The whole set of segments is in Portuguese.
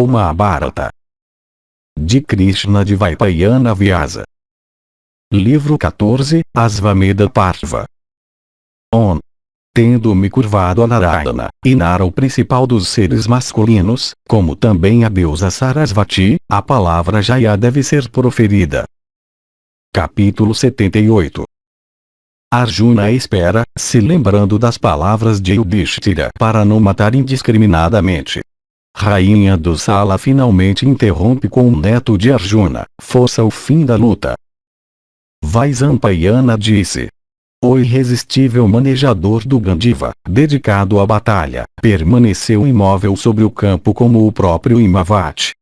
o Mahabharata. De Krishna de Vaipayana Vyasa. Livro 14, Asvamedha Parva. Tendo-me curvado a Narayana, e Nara o principal dos seres masculinos, como também a deusa Sarasvati, a palavra Jaya deve ser proferida. Capítulo 78. Arjuna espera, se lembrando das palavras de Yudhishthira para não matar indiscriminadamente. Rainha do Sala finalmente interrompe com o neto de Arjuna, força o fim da luta. Vaisampayana disse: o irresistível manejador do Gandiva, dedicado à batalha, permaneceu imóvel sobre o campo como o próprio Himavati.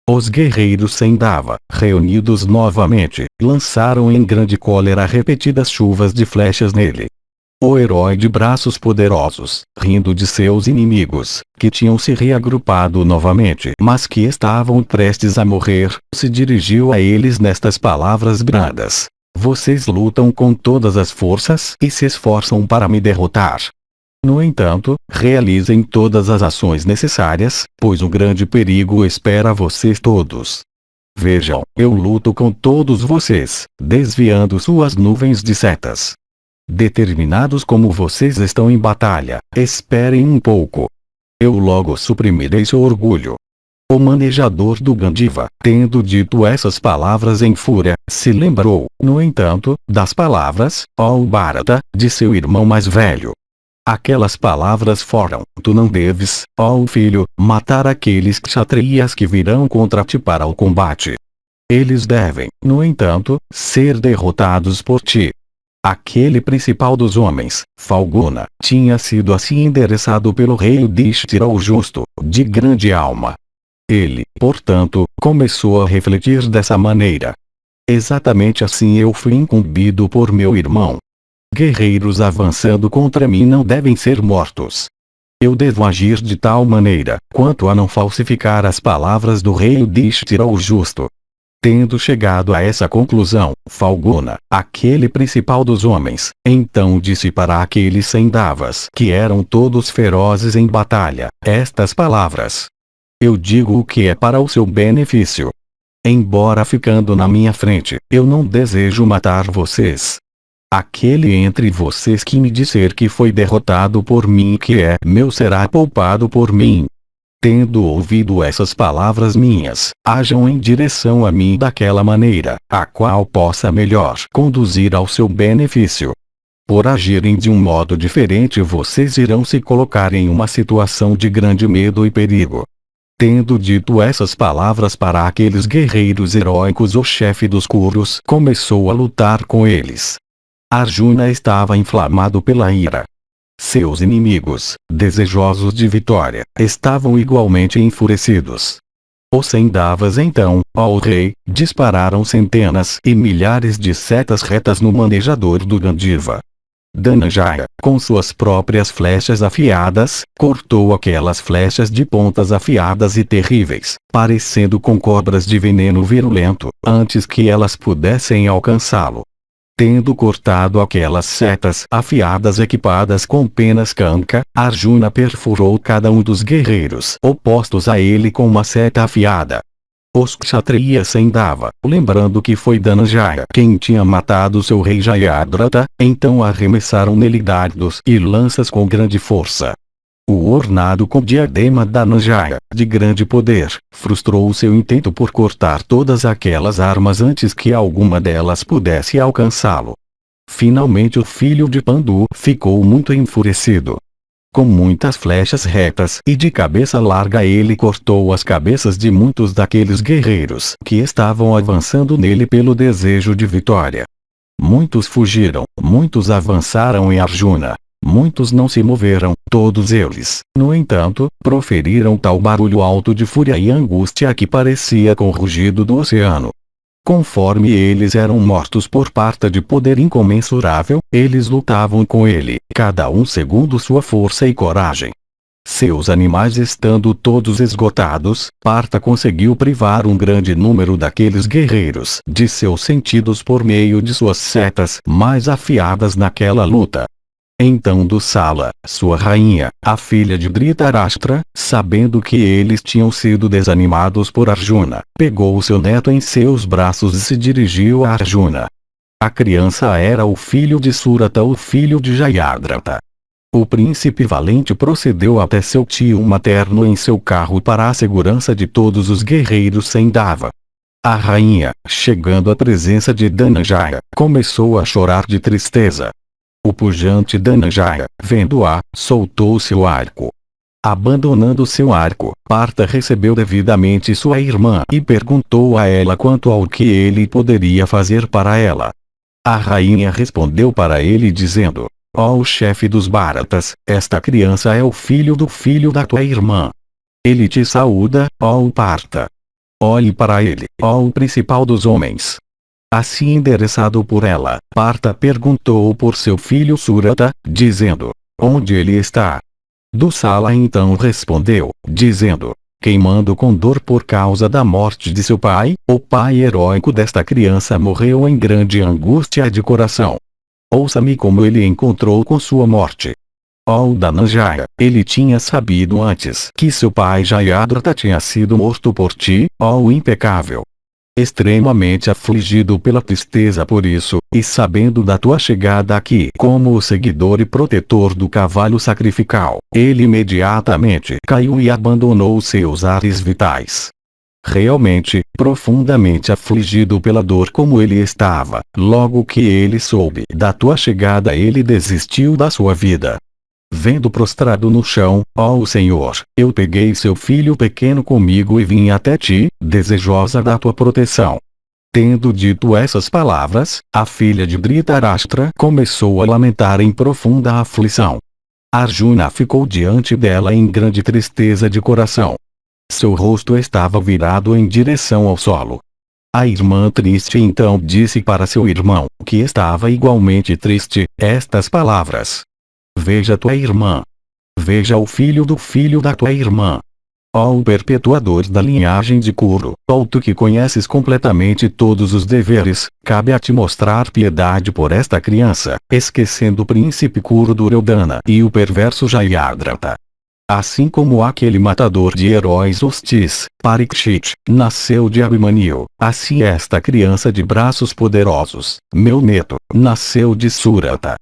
Os guerreiros Sendava, reunidos novamente, lançaram em grande cólera repetidas chuvas de flechas nele. O herói de braços poderosos, rindo de seus inimigos, que tinham se reagrupado novamente mas que estavam prestes a morrer, se dirigiu a eles nestas palavras brandas: vocês lutam com todas as forças e se esforçam para me derrotar. No entanto, realizem todas as ações necessárias, pois um grande perigo espera vocês todos. Vejam, eu luto com todos vocês, desviando suas nuvens de setas. Determinados como vocês estão em batalha, esperem um pouco. Eu logo suprimirei seu orgulho. O manejador do Gandiva, tendo dito essas palavras em fúria, se lembrou, no entanto, das palavras, ó Bharata, de seu irmão mais velho. Aquelas palavras foram: tu não deves, ó filho, matar aqueles kshatriyas que virão contra ti para o combate. Eles devem, no entanto, ser derrotados por ti. Aquele principal dos homens, Falguna, tinha sido assim endereçado pelo rei Yudhishthira o justo, de grande alma. Ele, portanto, começou a refletir dessa maneira: exatamente assim eu fui incumbido por meu irmão. Guerreiros avançando contra mim não devem ser mortos. Eu devo agir de tal maneira, quanto a não falsificar as palavras do rei Yudhishthira o justo. Tendo chegado a essa conclusão, Falguna, aquele principal dos homens, então disse para aqueles Sendavas que eram todos ferozes em batalha, estas palavras: eu digo o que é para o seu benefício. Embora ficando na minha frente, eu não desejo matar vocês. Aquele entre vocês que me disser que foi derrotado por mim e que é meu será poupado por mim. Tendo ouvido essas palavras minhas, ajam em direção a mim daquela maneira, a qual possa melhor conduzir ao seu benefício. Por agirem de um modo diferente vocês irão se colocar em uma situação de grande medo e perigo. Tendo dito essas palavras para aqueles guerreiros heróicos, o chefe dos Kurus começou a lutar com eles. Arjuna estava inflamado pela ira. Seus inimigos, desejosos de vitória, estavam igualmente enfurecidos. Os Sendavas então, ó rei, dispararam centenas e milhares de setas retas no manejador do Gandiva. Dhananjaya, com suas próprias flechas afiadas, cortou aquelas flechas de pontas afiadas e terríveis, parecendo com cobras de veneno virulento, antes que elas pudessem alcançá-lo. Tendo cortado aquelas setas afiadas equipadas com penas canca, Arjuna perfurou cada um dos guerreiros opostos a ele com uma seta afiada. Os kshatriyas Sendava, lembrando que foi Dhananjaya quem tinha matado seu rei Jayadratha, então arremessaram nele dardos e lanças com grande força. O ornado com diadema Dhananjaya, de grande poder, frustrou o seu intento por cortar todas aquelas armas antes que alguma delas pudesse alcançá-lo. Finalmente o filho de Pandu ficou muito enfurecido. Com muitas flechas retas e de cabeça larga ele cortou as cabeças de muitos daqueles guerreiros que estavam avançando nele pelo desejo de vitória. Muitos fugiram, muitos avançaram em Arjuna. Muitos não se moveram, todos eles, no entanto, proferiram tal barulho alto de fúria e angústia que parecia com o rugido do oceano. Conforme eles eram mortos por parte de poder incomensurável, eles lutavam com ele, cada um segundo sua força e coragem. Seus animais estando todos esgotados, Partha conseguiu privar um grande número daqueles guerreiros de seus sentidos por meio de suas setas mais afiadas naquela luta. Então Dusala, sua rainha, a filha de Dhritarashtra, sabendo que eles tinham sido desanimados por Arjuna, pegou seu neto em seus braços e se dirigiu a Arjuna. A criança era o filho de Surata, o filho de Jayadratha. O príncipe valente procedeu até seu tio materno em seu carro para a segurança de todos os guerreiros sem Dava. A rainha, chegando à presença de Dhananjaya, começou a chorar de tristeza. O pujante Dhananjaya, vendo-a, soltou seu arco. Abandonando seu arco, Partha recebeu devidamente sua irmã e perguntou a ela quanto ao que ele poderia fazer para ela. A rainha respondeu para ele dizendo: ó chefe dos Bharatas, esta criança é o filho da tua irmã. Ele te saúda, ó Partha. Olhe para ele, ó o principal dos homens. Assim endereçado por ela, Partha perguntou por seu filho Surata, dizendo: onde ele está? Dusala então respondeu, dizendo: queimando com dor por causa da morte de seu pai, o pai heróico desta criança morreu em grande angústia de coração. Ouça-me como ele encontrou com sua morte. Ó Dhananjaya, ele tinha sabido antes que seu pai Jayadratha tinha sido morto por ti, ó o impecável. Extremamente afligido pela tristeza por isso, e sabendo da tua chegada aqui como o seguidor e protetor do cavalo sacrificial, ele imediatamente caiu e abandonou seus ares vitais. Realmente, profundamente afligido pela dor como ele estava, logo que ele soube da tua chegada ele desistiu da sua vida. Vendo prostrado no chão, ó Senhor, eu peguei seu filho pequeno comigo e vim até ti, desejosa da tua proteção. Tendo dito essas palavras, a filha de Dhritarashtra começou a lamentar em profunda aflição. Arjuna ficou diante dela em grande tristeza de coração. Seu rosto estava virado em direção ao solo. A irmã triste então disse para seu irmão, que estava igualmente triste, estas palavras: veja tua irmã. Veja o filho da tua irmã. Ó o perpetuador da linhagem de Kuru, ó tu que conheces completamente todos os deveres, cabe a ti mostrar piedade por esta criança, esquecendo o príncipe Kuru Duryodhana e o perverso Jayadratha. Assim como aquele matador de heróis hostis, Parikshit, nasceu de Abhimanyu, assim esta criança de braços poderosos, meu neto, nasceu de Surata.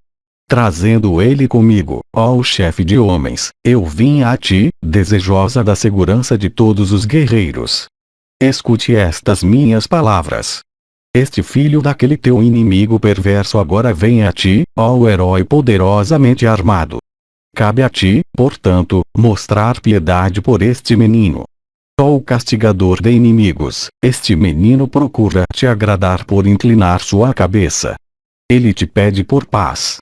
Trazendo ele comigo, ó chefe de homens, eu vim a ti, desejosa da segurança de todos os guerreiros. Escute estas minhas palavras. Este filho daquele teu inimigo perverso agora vem a ti, ó herói poderosamente armado. Cabe a ti, portanto, mostrar piedade por este menino. Ó o castigador de inimigos, este menino procura te agradar por inclinar sua cabeça. Ele te pede por paz.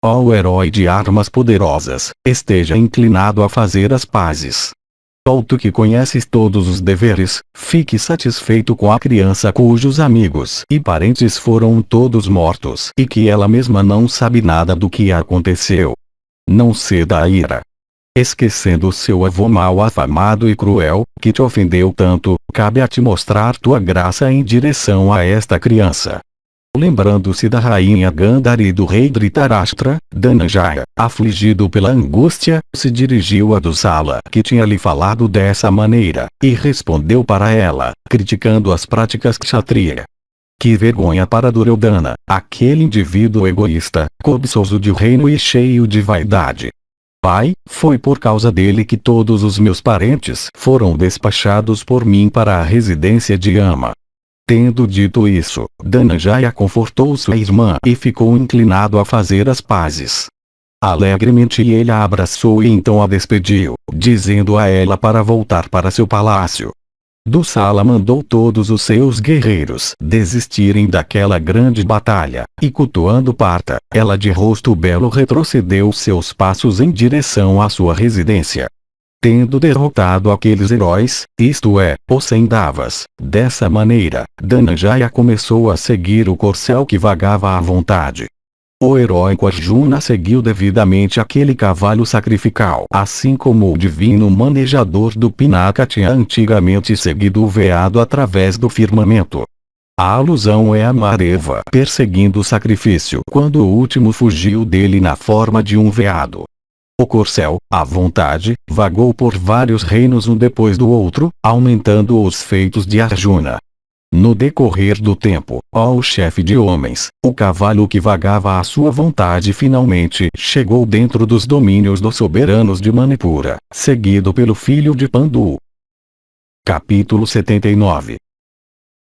Ó o herói de armas poderosas, esteja inclinado a fazer as pazes. Ó tu que conheces todos os deveres, fique satisfeito com a criança cujos amigos e parentes foram todos mortos e que ela mesma não sabe nada do que aconteceu. Não ceda à ira. Esquecendo seu avô mal afamado e cruel, que te ofendeu tanto, cabe a ti mostrar tua graça em direção a esta criança. Lembrando-se da rainha Gandhari e do rei Dhritarashtra, Dhananjaya, afligido pela angústia, se dirigiu a Dusala, que tinha lhe falado dessa maneira, e respondeu para ela, criticando as práticas kshatriya. Que vergonha para Duryodhana, aquele indivíduo egoísta, cobiçoso de reino e cheio de vaidade. Pai, foi por causa dele que todos os meus parentes foram despachados por mim para a residência de Ama. Tendo dito isso, Dhananjaya confortou sua irmã e ficou inclinado a fazer as pazes. Alegremente ele a abraçou e então a despediu, dizendo a ela para voltar para seu palácio. Dusala mandou todos os seus guerreiros desistirem daquela grande batalha, e cultuando Partha, ela de rosto belo retrocedeu seus passos em direção à sua residência. Tendo derrotado aqueles heróis, isto é, os Sendavas, dessa maneira, Dhananjaya começou a seguir o corcel que vagava à vontade. O heróico Arjuna seguiu devidamente aquele cavalo sacrificial, assim como o divino manejador do Pinaka tinha antigamente seguido o veado através do firmamento. A alusão é a Mareva perseguindo o sacrifício quando o último fugiu dele na forma de um veado. O corcel, à vontade, vagou por vários reinos um depois do outro, aumentando os feitos de Arjuna. No decorrer do tempo, ó chefe de homens, o cavalo que vagava à sua vontade finalmente chegou dentro dos domínios dos soberanos de Manipura, seguido pelo filho de Pandu. Capítulo 79.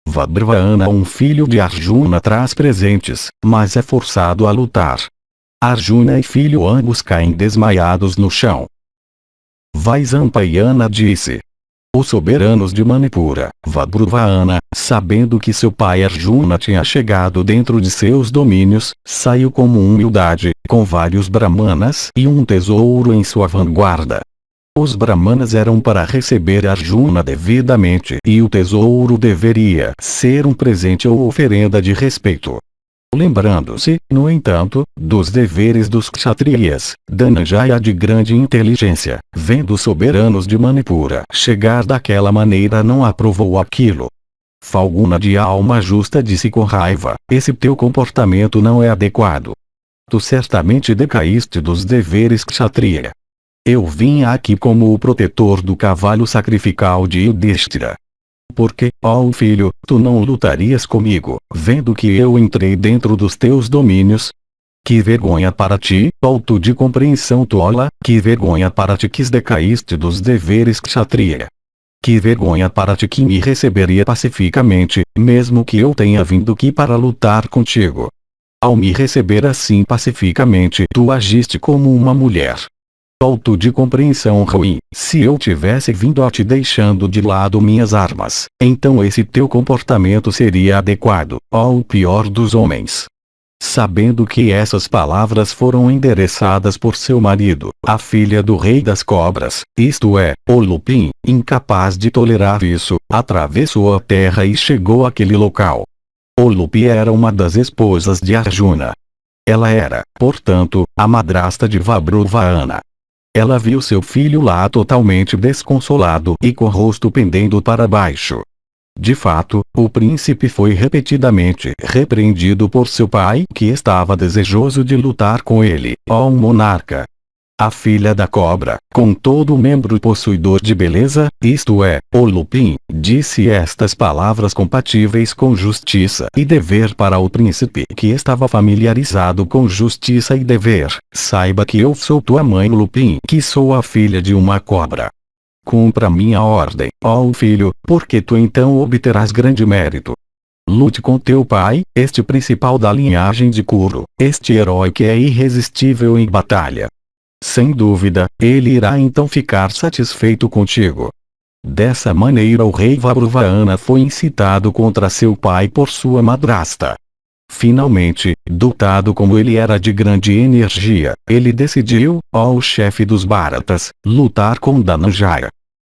Vabhrivana, um filho de Arjuna, traz presentes, mas é forçado a lutar. Arjuna e filho ambos caem desmaiados no chão. Vaisampayana disse: os soberanos de Manipura, Vabhrivana, sabendo que seu pai Arjuna tinha chegado dentro de seus domínios, saiu como humildade, com vários brahmanas e um tesouro em sua vanguarda. Os brahmanas eram para receber Arjuna devidamente e o tesouro deveria ser um presente ou oferenda de respeito. Lembrando-se, no entanto, dos deveres dos kshatriyas, Dhananjaya, de grande inteligência, vendo os soberanos de Manipura chegar daquela maneira, não aprovou aquilo. Falguna, de alma justa, disse com raiva: esse teu comportamento não é adequado. Tu certamente decaíste dos deveres kshatriya. Eu vim aqui como o protetor do cavalo sacrificial de Yudhishthira. Porque, ó filho, tu não lutarias comigo, vendo que eu entrei dentro dos teus domínios? Que vergonha para ti, falto de compreensão tola, que vergonha para ti que decaíste dos deveres kshatriya. Que vergonha para ti que me receberia pacificamente, mesmo que eu tenha vindo aqui para lutar contigo. Ao me receber assim pacificamente, tu agiste como uma mulher. Falto de compreensão ruim, se eu tivesse vindo a ti deixando de lado minhas armas, então esse teu comportamento seria adequado, ó o pior dos homens. Sabendo que essas palavras foram endereçadas por seu marido, a filha do rei das cobras, isto é, o Lupin, incapaz de tolerar isso, atravessou a terra e chegou àquele local. O Lupin era uma das esposas de Arjuna. Ela era, portanto, a madrasta de Vabhrivana. Ela viu seu filho lá totalmente desconsolado e com o rosto pendendo para baixo. De fato, o príncipe foi repetidamente repreendido por seu pai, que estava desejoso de lutar com ele, ó monarca. A filha da cobra, com todo o membro possuidor de beleza, isto é, o Lupin, disse estas palavras compatíveis com justiça e dever para o príncipe que estava familiarizado com justiça e dever: saiba que eu sou tua mãe Lupin, que sou a filha de uma cobra. Cumpra minha ordem, ó filho, porque tu então obterás grande mérito. Lute com teu pai, este principal da linhagem de Kuru, este herói que é irresistível em batalha. Sem dúvida, ele irá então ficar satisfeito contigo. Dessa maneira o rei Vabhrivana foi incitado contra seu pai por sua madrasta. Finalmente, dotado como ele era de grande energia, ele decidiu, ó o chefe dos Bharatas, lutar com Dhananjaya.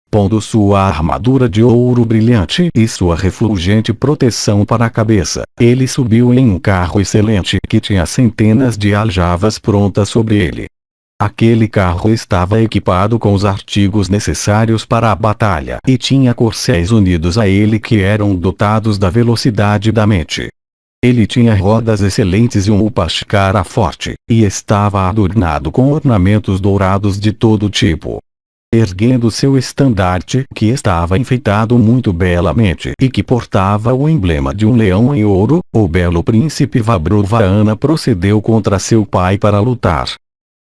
Pondo sua armadura de ouro brilhante e sua refulgente proteção para a cabeça, ele subiu em um carro excelente que tinha centenas de aljavas prontas sobre ele. Aquele carro estava equipado com os artigos necessários para a batalha e tinha corcéis unidos a ele que eram dotados da velocidade da mente. Ele tinha rodas excelentes e um upashkara forte, e estava adornado com ornamentos dourados de todo tipo. Erguendo seu estandarte, que estava enfeitado muito belamente e que portava o emblema de um leão em ouro, o belo príncipe Vabhrivana procedeu contra seu pai para lutar.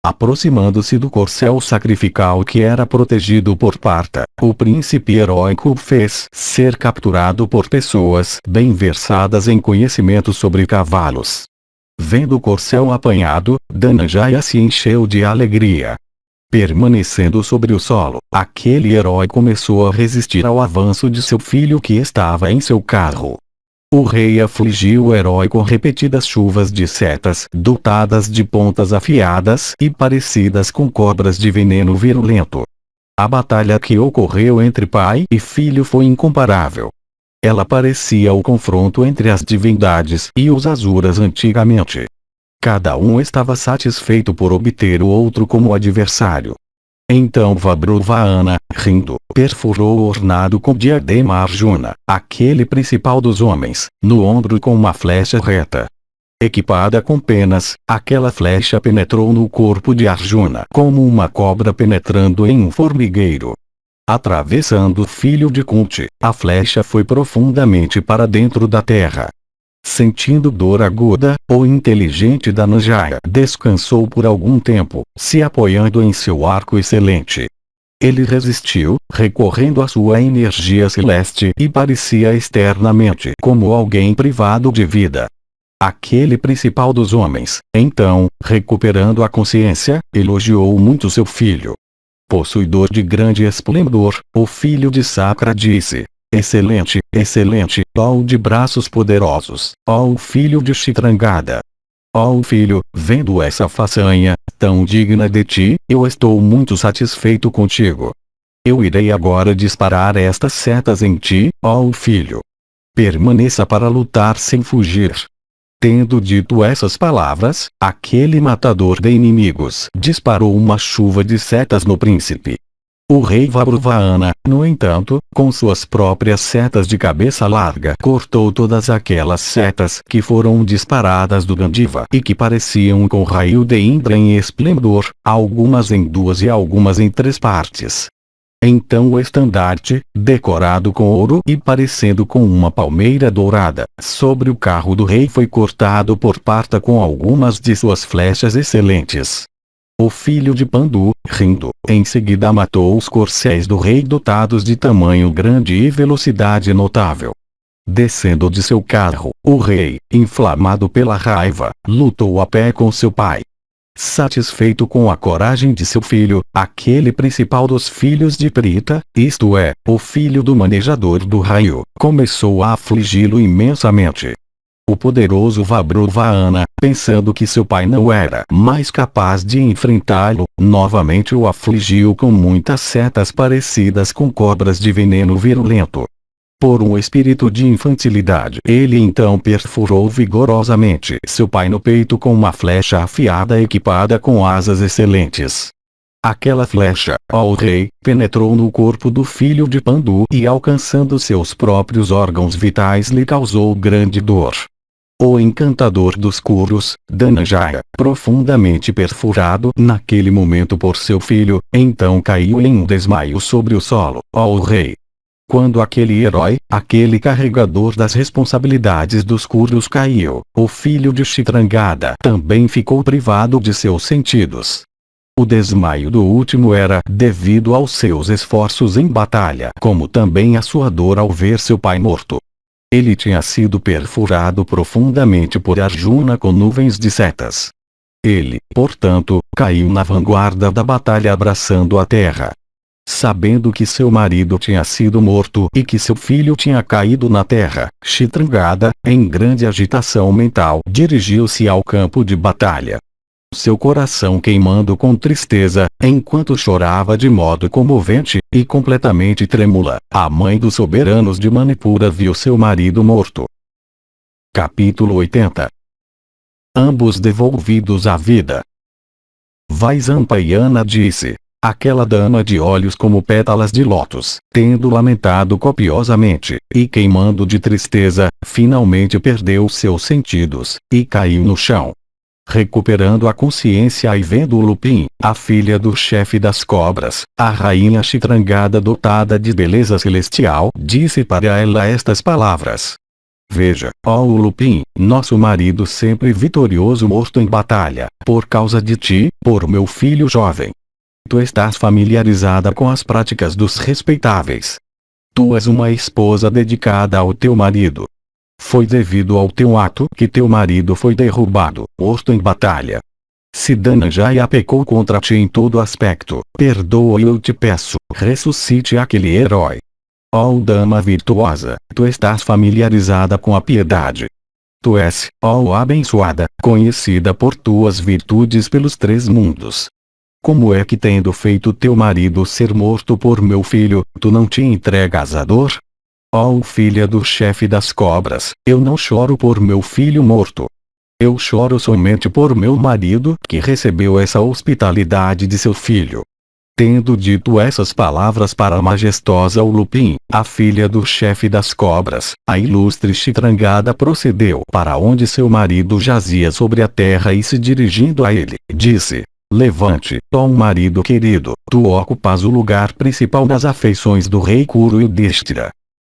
Aproximando-se do corcel sacrificial que era protegido por Partha, o príncipe heróico fez ser capturado por pessoas bem versadas em conhecimento sobre cavalos. Vendo o corcel apanhado, Dhananjaya se encheu de alegria. Permanecendo sobre o solo, aquele herói começou a resistir ao avanço de seu filho que estava em seu carro. O rei afligiu o herói com repetidas chuvas de setas dotadas de pontas afiadas e parecidas com cobras de veneno virulento. A batalha que ocorreu entre pai e filho foi incomparável. Ela parecia o confronto entre as divindades e os asuras antigamente. Cada um estava satisfeito por obter o outro como adversário. Então Vabruvana, rindo, perfurou o ornado com diadema Arjuna, aquele principal dos homens, no ombro com uma flecha reta. Equipada com penas, aquela flecha penetrou no corpo de Arjuna como uma cobra penetrando em um formigueiro. Atravessando o filho de Kunti, a flecha foi profundamente para dentro da terra. Sentindo dor aguda, o inteligente Dhananjaya descansou por algum tempo, se apoiando em seu arco excelente. Ele resistiu, recorrendo à sua energia celeste e parecia externamente como alguém privado de vida. Aquele principal dos homens, então, recuperando a consciência, elogiou muito seu filho. Possuidor de grande esplendor, o filho de Sakra disse: excelente, excelente, ó de braços poderosos, ó filho de Chitrangada. Ó filho, vendo essa façanha, tão digna de ti, eu estou muito satisfeito contigo. Eu irei agora disparar estas setas em ti, ó filho. Permaneça para lutar sem fugir. Tendo dito essas palavras, aquele matador de inimigos disparou uma chuva de setas no príncipe. O rei Vabruvana, no entanto, com suas próprias setas de cabeça larga, cortou todas aquelas setas que foram disparadas do Gandiva e que pareciam com raio de Indra em esplendor, algumas em 2 e algumas em 3 partes. Então o estandarte, decorado com ouro e parecendo com uma palmeira dourada, sobre o carro do rei foi cortado por parta com algumas de suas flechas excelentes. O filho de Pandu, rindo, em seguida matou os corcéis do rei dotados de tamanho grande e velocidade notável. Descendo de seu carro, o rei, inflamado pela raiva, lutou a pé com seu pai. Satisfeito com a coragem de seu filho, aquele principal dos filhos de Prita, isto é, o filho do manejador do raio, começou a afligi-lo imensamente. O poderoso Vabruvana, pensando que seu pai não era mais capaz de enfrentá-lo, novamente o afligiu com muitas setas parecidas com cobras de veneno virulento. Por um espírito de infantilidade, ele então perfurou vigorosamente seu pai no peito com uma flecha afiada equipada com asas excelentes. Aquela flecha, ó rei, penetrou no corpo do filho de Pandu e alcançando seus próprios órgãos vitais lhe causou grande dor. O encantador dos Kurus, Dhananjaya, profundamente perfurado naquele momento por seu filho, então caiu em um desmaio sobre o solo, ó rei. Quando aquele herói, aquele carregador das responsabilidades dos Kurus caiu, o filho de Chitrangada também ficou privado de seus sentidos. O desmaio do último era devido aos seus esforços em batalha, como também a sua dor ao ver seu pai morto. Ele tinha sido perfurado profundamente por Arjuna com nuvens de setas. Ele, portanto, caiu na vanguarda da batalha abraçando a terra. Sabendo que seu marido tinha sido morto e que seu filho tinha caído na terra, Chitrangada, em grande agitação mental, dirigiu-se ao campo de batalha. Seu coração queimando com tristeza, enquanto chorava de modo comovente e completamente trêmula, a mãe dos soberanos de Manipura viu seu marido morto. Capítulo 80. Ambos devolvidos à vida. Vaisampayana disse: aquela dama de olhos como pétalas de lótus, tendo lamentado copiosamente, e queimando de tristeza, finalmente perdeu seus sentidos, e caiu no chão. Recuperando a consciência e vendo Lupin, a filha do chefe das cobras, a rainha Chitrangada dotada de beleza celestial, disse para ela estas palavras: veja, ó Lupin, nosso marido sempre vitorioso morto em batalha, por causa de ti, por meu filho jovem. Tu estás familiarizada com as práticas dos respeitáveis. Tu és uma esposa dedicada ao teu marido. Foi devido ao teu ato que teu marido foi derrubado, morto em batalha. Se Dhananjaya pecou contra ti em todo aspecto, perdoa e eu te peço, ressuscite aquele herói. Ó dama virtuosa, tu estás familiarizada com a piedade. Tu és, ó abençoada, conhecida por tuas virtudes pelos 3 mundos. Como é que tendo feito teu marido ser morto por meu filho, tu não te entregas à dor? Ó filha do chefe das cobras, eu não choro por meu filho morto. Eu choro somente por meu marido, que recebeu essa hospitalidade de seu filho. Tendo dito essas palavras para a majestosa Ulupin, a filha do chefe das cobras, a ilustre Chitrangada procedeu para onde seu marido jazia sobre a terra e se dirigindo a ele, disse: Levante, ó marido querido, tu ocupas o lugar principal nas afeições do rei Kuru Yudhishthira.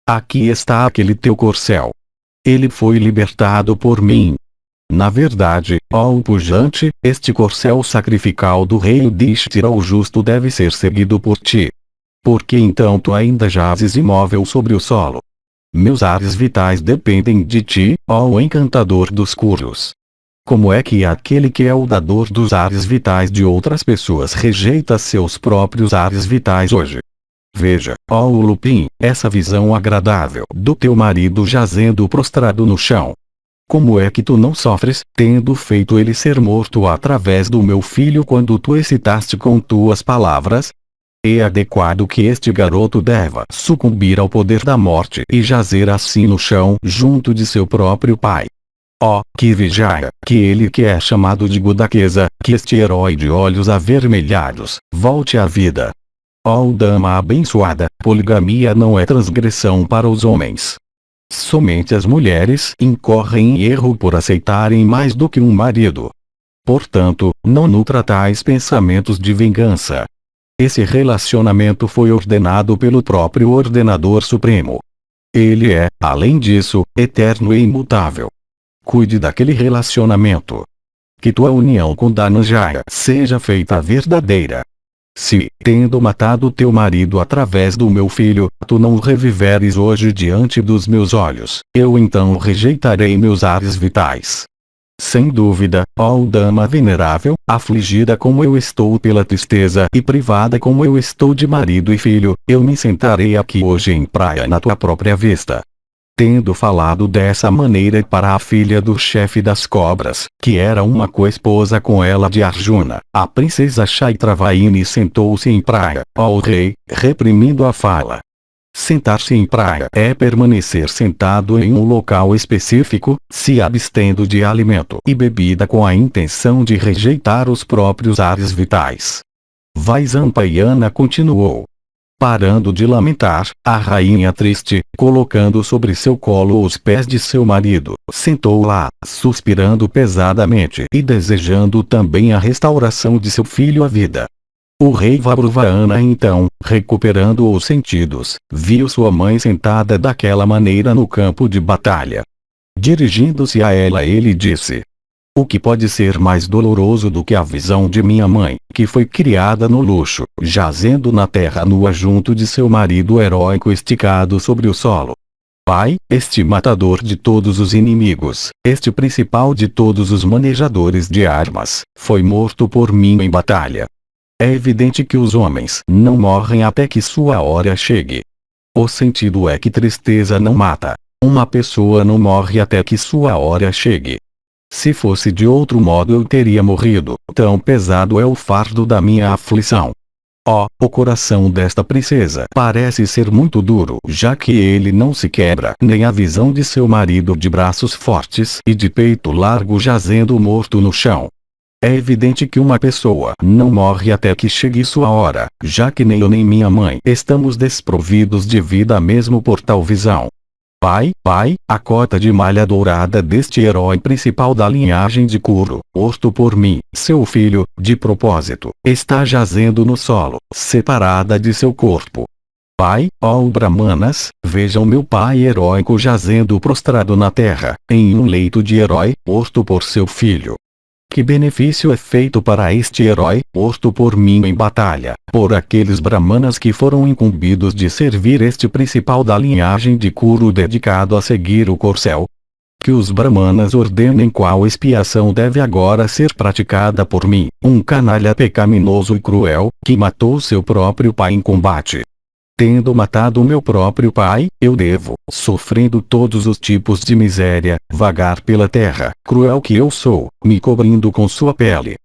Aqui está aquele teu corcel. Ele foi libertado por mim. Na verdade, ó pujante, este corcel sacrificial do rei Yudhishthira o justo deve ser seguido por ti. Porque então tu ainda jazes imóvel sobre o solo. Meus ares vitais dependem de ti, ó encantador dos Kurus. Como é que aquele que é o dador dos ares vitais de outras pessoas rejeita seus próprios ares vitais hoje? Veja, ó Ulupin, essa visão agradável do teu marido jazendo prostrado no chão. Como é que tu não sofres, tendo feito ele ser morto através do meu filho quando tu excitaste com tuas palavras? É adequado que este garoto deva sucumbir ao poder da morte e jazer assim no chão junto de seu próprio pai. Ó, que Vijaya, que ele que é chamado de Gudakesa, que este herói de olhos avermelhados, volte à vida. Ó dama abençoada, poligamia não é transgressão para os homens. Somente as mulheres incorrem em erro por aceitarem mais do que um marido. Portanto, não nutra tais pensamentos de vingança. Esse relacionamento foi ordenado pelo próprio Ordenador Supremo. Ele é, além disso, eterno e imutável. Cuide daquele relacionamento. Que tua união com Dhananjaya seja feita verdadeira. Se, tendo matado teu marido através do meu filho, tu não o reviveres hoje diante dos meus olhos, eu então rejeitarei meus ares vitais. Sem dúvida, ó dama venerável, afligida como eu estou pela tristeza e privada como eu estou de marido e filho, eu me sentarei aqui hoje em praia na tua própria vista. Tendo falado dessa maneira para a filha do chefe das cobras, que era uma co-esposa com ela de Arjuna, a princesa Chaitravayini sentou-se em praia, ó rei, reprimindo a fala. Sentar-se em praia é permanecer sentado em um local específico, se abstendo de alimento e bebida com a intenção de rejeitar os próprios ares vitais. Vaisampayana continuou. Parando de lamentar, a rainha triste, colocando sobre seu colo os pés de seu marido, sentou lá, suspirando pesadamente e desejando também a restauração de seu filho à vida. O rei Vabruvana então, recuperando os sentidos, viu sua mãe sentada daquela maneira no campo de batalha. Dirigindo-se a ela ele disse: o que pode ser mais doloroso do que a visão de minha mãe, que foi criada no luxo, jazendo na terra nua junto de seu marido heróico esticado sobre o solo? Pai, este matador de todos os inimigos, este principal de todos os manejadores de armas, foi morto por mim em batalha. É evidente que os homens não morrem até que sua hora chegue. O sentido é que tristeza não mata. Uma pessoa não morre até que sua hora chegue. Se fosse de outro modo eu teria morrido, tão pesado é o fardo da minha aflição. O coração desta princesa parece ser muito duro, já que ele não se quebra nem a visão de seu marido de braços fortes e de peito largo jazendo morto no chão. É evidente que uma pessoa não morre até que chegue sua hora, já que nem eu nem minha mãe estamos desprovidos de vida mesmo por tal visão. Pai, a cota de malha dourada deste herói principal da linhagem de Kuru, morto por mim, seu filho, de propósito, está jazendo no solo, separada de seu corpo. Pai, ó Brahmanas, vejam meu pai heróico jazendo prostrado na terra, em um leito de herói, morto por seu filho. Que benefício é feito para este herói, morto por mim em batalha, por aqueles brahmanas que foram incumbidos de servir este principal da linhagem de Kuru dedicado a seguir o corcel? Que os brahmanas ordenem qual expiação deve agora ser praticada por mim, um canalha pecaminoso e cruel, que matou seu próprio pai em combate. Tendo matado meu próprio pai, eu devo, sofrendo todos os tipos de miséria, vagar pela terra, cruel que eu sou, me cobrindo com sua pele.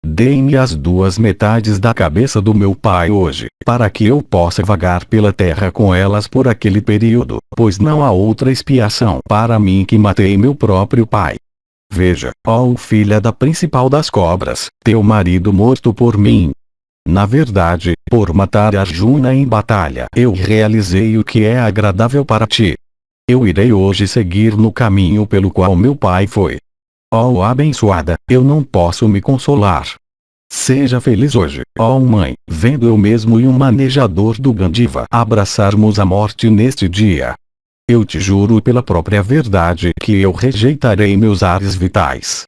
Dê-me as duas metades da cabeça do meu pai hoje, para que eu possa vagar pela terra com elas por aquele período, pois não há outra expiação para mim que matei meu próprio pai. Veja, ó filha da principal das cobras, teu marido morto por mim. Na verdade, por matar Arjuna em batalha. Eu realizei o que é agradável para ti. Eu irei hoje seguir no caminho pelo qual meu pai foi. Ó abençoada, eu não posso me consolar. Seja feliz hoje, ó mãe, vendo eu mesmo e um manejador do Gandiva abraçarmos a morte neste dia. Eu te juro pela própria verdade que eu rejeitarei meus ares vitais.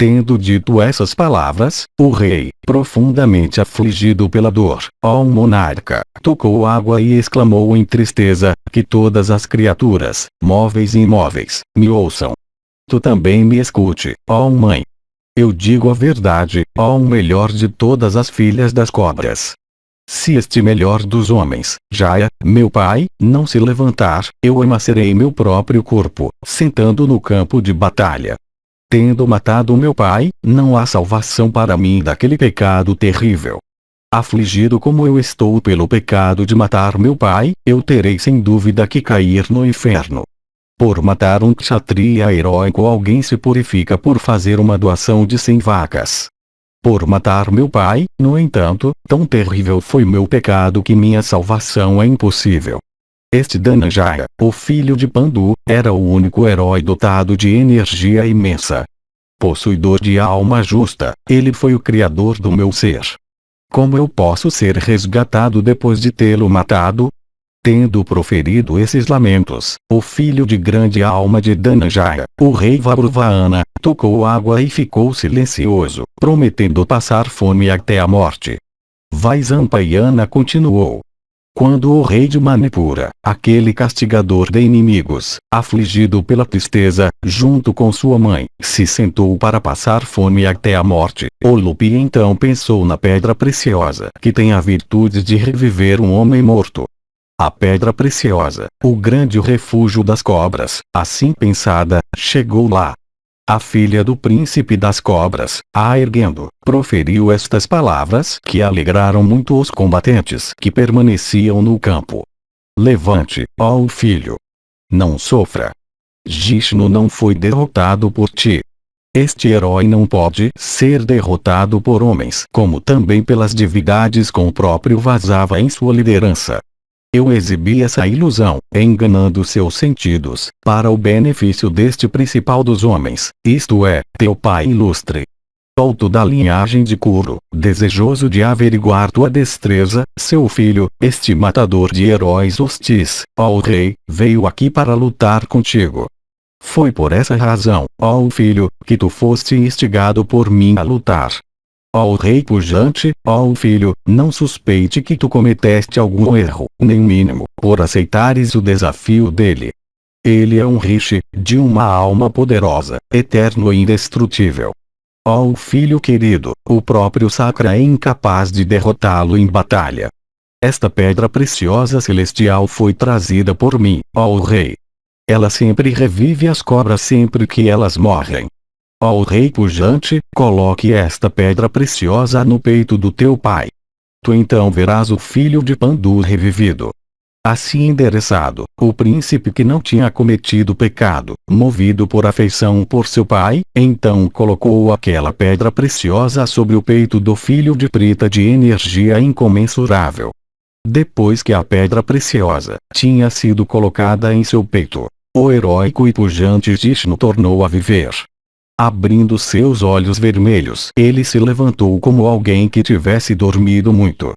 Tendo dito essas palavras, o rei, profundamente afligido pela dor, ó monarca, tocou água e exclamou em tristeza, que todas as criaturas, móveis e imóveis, me ouçam. Tu também me escute, ó mãe. Eu digo a verdade, ó melhor de todas as filhas das cobras. Se este melhor dos homens, Jaya, meu pai, não se levantar, eu emacerei meu próprio corpo, sentando no campo de batalha. Tendo matado meu pai, não há salvação para mim daquele pecado terrível. Afligido como eu estou pelo pecado de matar meu pai, eu terei sem dúvida que cair no inferno. Por matar um kshatriya heróico, alguém se purifica por fazer uma doação de 100 vacas. Por matar meu pai, no entanto, tão terrível foi meu pecado que minha salvação é impossível. Este Dhananjaya, o filho de Pandu, era o único herói dotado de energia imensa. Possuidor de alma justa, ele foi o criador do meu ser. Como eu posso ser resgatado depois de tê-lo matado? Tendo proferido esses lamentos, o filho de grande alma de Dhananjaya, o rei Vabruvana, tocou água e ficou silencioso, prometendo passar fome até a morte. Vaisampayana continuou. Quando o rei de Manipura, aquele castigador de inimigos, afligido pela tristeza, junto com sua mãe, se sentou para passar fome até a morte, Olupi então pensou na pedra preciosa, que tem a virtude de reviver um homem morto. A pedra preciosa, o grande refúgio das cobras, assim pensada, chegou lá. A filha do príncipe das cobras, a erguendo, proferiu estas palavras que alegraram muito os combatentes que permaneciam no campo. Levante, ó filho. Não sofra. Jishnu não foi derrotado por ti. Este herói não pode ser derrotado por homens, como também pelas divindades com o próprio Vasava em sua liderança. Eu exibi essa ilusão, enganando seus sentidos, para o benefício deste principal dos homens, isto é, teu pai ilustre. Solto da linhagem de Kuru, desejoso de averiguar tua destreza, seu filho, este matador de heróis hostis, ó rei, veio aqui para lutar contigo. Foi por essa razão, ó filho, que tu foste instigado por mim a lutar. Ó rei pujante, ó filho, não suspeite que tu cometeste algum erro, nem mínimo, por aceitares o desafio dele. Ele é um rishi, de uma alma poderosa, eterno e indestrutível. Ó filho querido, o próprio Sakra é incapaz de derrotá-lo em batalha. Esta pedra preciosa celestial foi trazida por mim, ó rei. Ela sempre revive as cobras sempre que elas morrem. Ó rei pujante, coloque esta pedra preciosa no peito do teu pai. Tu então verás o filho de Pandu revivido. Assim endereçado, o príncipe que não tinha cometido pecado, movido por afeição por seu pai, então colocou aquela pedra preciosa sobre o peito do filho de Prita de energia incomensurável. Depois que a pedra preciosa tinha sido colocada em seu peito, o heróico e pujante Jishnu tornou a viver. Abrindo seus olhos vermelhos, ele se levantou como alguém que tivesse dormido muito.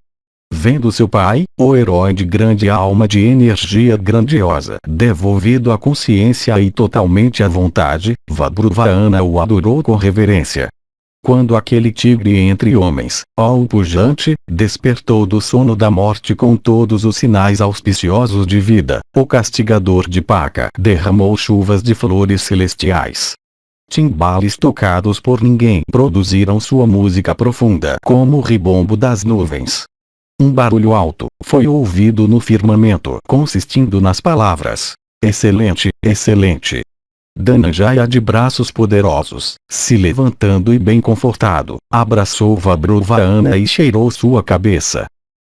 Vendo seu pai, o herói de grande alma de energia grandiosa, devolvido à consciência e totalmente à vontade, Vabruvana o adorou com reverência. Quando aquele tigre entre homens, ó pujante, despertou do sono da morte com todos os sinais auspiciosos de vida, o castigador de Paka derramou chuvas de flores celestiais. Timbales tocados por ninguém produziram sua música profunda como o ribombo das nuvens. Um barulho alto foi ouvido no firmamento, consistindo nas palavras: excelente, excelente. Dhananjaya, de braços poderosos, se levantando e bem confortado, abraçou Vabruvana e cheirou sua cabeça.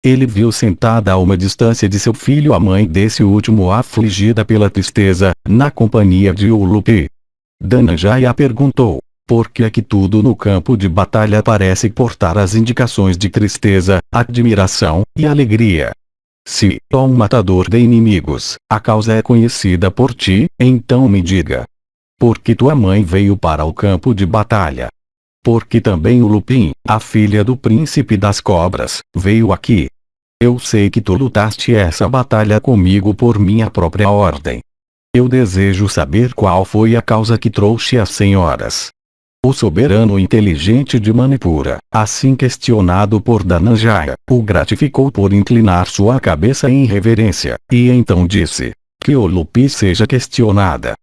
Ele viu sentada a uma distância de seu filho a mãe desse último afligida pela tristeza, na companhia de Ulupi. Dhananjaya perguntou: Por que é que tudo no campo de batalha parece portar as indicações de tristeza, admiração e alegria? Se, ó um matador de inimigos, a causa é conhecida por ti, então me diga. Por que tua mãe veio para o campo de batalha? Porque também o Lupin, a filha do príncipe das cobras, veio aqui. Eu sei que tu lutaste essa batalha comigo por minha própria ordem. Eu desejo saber qual foi a causa que trouxe as senhoras. O soberano inteligente de Manipura, assim questionado por Dhananjaya, o gratificou por inclinar sua cabeça em reverência, e então disse: que o Lupi seja questionada.